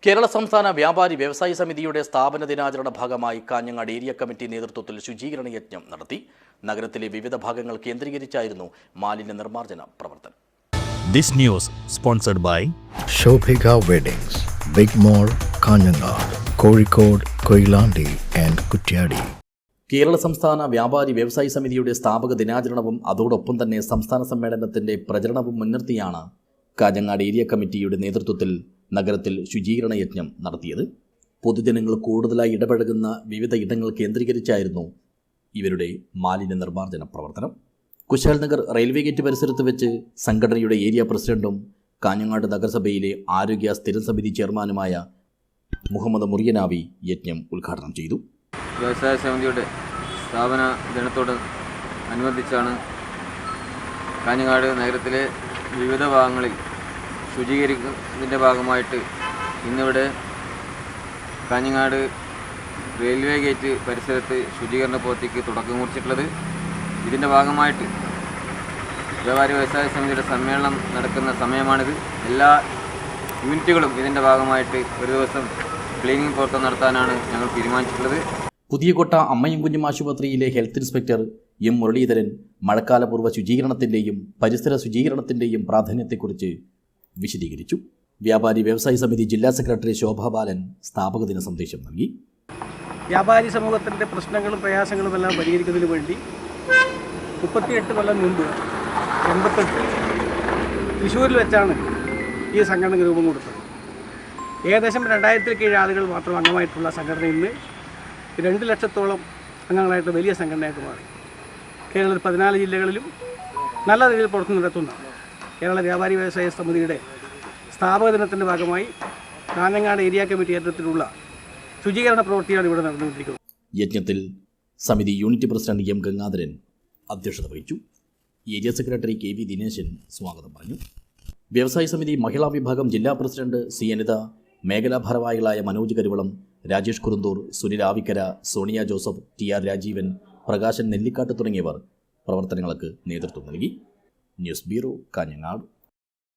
കേരള സംസ്ഥാന വ്യാപാരി വ്യവസായി സമിതിയുടെ സ്ഥാപന ദിനാചരണ ഭാഗമായി കാഞ്ഞങ്ങാട് ഏരിയ കമ്മിറ്റി നേതൃത്വത്തിൽ ശുചീകരണ യജ്ഞം നടത്തി. നഗരത്തിലെ വിവിധ ഭാഗങ്ങൾ കേന്ദ്രീകരിച്ചായിരുന്നു മാലിന്യ നിർമ്മാർജ്ജന പ്രവർത്തനം. This news sponsored by Shobhika Weddings, Big Mall, Kanyanad, Kozhikode, Koilandi and Kutyadi. Kerala സംസ്ഥാന വ്യാപാരി വ്യവസായി സമിതിയുടെ സ്ഥാപക ദിനാചരണവും അതോടൊപ്പം തന്നെ സംസ്ഥാന സമ്മേളനത്തിന്റെ പ്രചരണവും മുൻനിർത്തിയാണ് കാഞ്ഞങ്ങാട് ഏരിയ കമ്മിറ്റിയുടെ നേതൃത്വത്തിൽ നഗരത്തിൽ ശുചീകരണ യജ്ഞം നടത്തിയത്. പൊതുജനങ്ങൾ കൂടുതലായി ഇടപഴകുന്ന വിവിധ ഇടങ്ങൾ കേന്ദ്രീകരിച്ചായിരുന്നു ഇവരുടെ മാലിന്യ നിർമ്മാർജ്ജന പ്രവർത്തനം. കുശാൽ നഗർ റെയിൽവേ ഗേറ്റ് പരിസരത്ത് വെച്ച് സംഘടനയുടെ ഏരിയ പ്രസിഡന്റും കാഞ്ഞങ്ങാട് നഗരസഭയിലെ ആരോഗ്യ സ്ഥിരം സമിതി ചെയർമാനുമായ മുഹമ്മദ് മുറിയനാവി യജ്ഞം ഉദ്ഘാടനം ചെയ്തു. വ്യവസായ സമിതിയുടെ സ്ഥാപന ദിനത്തോട് അനുബന്ധിച്ചാണ് കാഞ്ഞങ്ങാട് നഗരത്തിലെ വിവിധ ഭാഗങ്ങളിൽ ശുചീകരിക്കുന്നതിൻ്റെ ഭാഗമായിട്ട് ഇന്നിവിടെ കാഞ്ഞങ്ങാട് റെയിൽവേ ഗേറ്റ് പരിസരത്ത് ശുചീകരണ പ്രവൃത്തിക്ക് തുടക്കം കുറിച്ചിട്ടുള്ളത്. ഇതിൻ്റെ ഭാഗമായിട്ട് വ്യാപാരി വ്യവസായ സമിതിയുടെ സമ്മേളനം നടക്കുന്ന സമയമാണിത്. എല്ലാ യൂണിറ്റുകളും ഇതിൻ്റെ ഭാഗമായിട്ട് ഒരു ദിവസം ക്ലീനിങ് പ്രവർത്തനം നടത്താനാണ് ഞങ്ങൾ തീരുമാനിച്ചിട്ടുള്ളത്. പുതിയകോട്ട അമ്മയും കുഞ്ഞും ആശുപത്രിയിലെ ഹെൽത്ത് ഇൻസ്പെക്ടർ എം മുരളീധരൻ മഴക്കാലപൂർവ്വ ശുചീകരണത്തിൻ്റെയും പരിസര ശുചീകരണത്തിൻ്റെയും പ്രാധാന്യത്തെക്കുറിച്ച് വിശദീകരിച്ചു. വ്യാപാരി വ്യവസായി സമിതി ജില്ലാ സെക്രട്ടറി ശോഭാ ബാലൻ സ്ഥാപക ദിന സന്ദേശം നൽകി. വ്യാപാരി സമൂഹത്തിൻ്റെ പ്രശ്നങ്ങളും പ്രയാസങ്ങളും എല്ലാം പരിഹരിക്കുന്നതിന് വേണ്ടി 38 കൊല്ലം മുമ്പ് 88 തൃശ്ശൂരിൽ വെച്ചാണ് ഈ സംഘടനയ്ക്ക് രൂപം കൊടുത്തത്. ഏകദേശം 2000 കീഴ് ആളുകൾ മാത്രം അംഗമായിട്ടുള്ള സംഘടന ഇന്ന് 2 ലക്ഷത്തോളം അംഗങ്ങളായിട്ട് വലിയ സംഘടനയായിട്ട് മാറി. കേരളത്തിൽ 14 ജില്ലകളിലും നല്ല രീതിയിൽ പ്രവർത്തനം നടത്തുന്ന കേരള വ്യാപാരി വ്യവസായ സമിതിയുടെ സ്ഥാപക ദിനത്തിൻ്റെ ഭാഗമായി കാഞ്ഞങ്ങാട് ഏരിയ കമ്മിറ്റി നേതൃത്വത്തിലുള്ള ശുചീകരണ പ്രവൃത്തിയാണ് ഇവിടെ നടന്നുകൊണ്ടിരിക്കുന്നത്. യജ്ഞത്തിൽ സമിതി യൂണിറ്റ് പ്രസിഡന്റ് എം ഗംഗാധരൻ അധ്യക്ഷത വഹിച്ചു. Area secretary K V Dineshan സ്വാഗതം പറഞ്ഞു. വ്യവസായ സമിതി മഹിളാ വിഭാഗം ജില്ലാ പ്രസിഡന്റ് സി അനിത, മേഖലാ ഭാരവാഹികളായ മനോജ് കരുവളം, രാജേഷ് കുറുന്തൂർ, സുനിൽ ആവിക്കര, സോണിയ ജോസഫ്, ടി ആർ രാജീവൻ, പ്രകാശൻ നെല്ലിക്കാട്ട് തുടങ്ങിയവർ പ്രവർത്തനങ്ങൾക്ക് നേതൃത്വം നൽകി. News bureau, Kanhangad.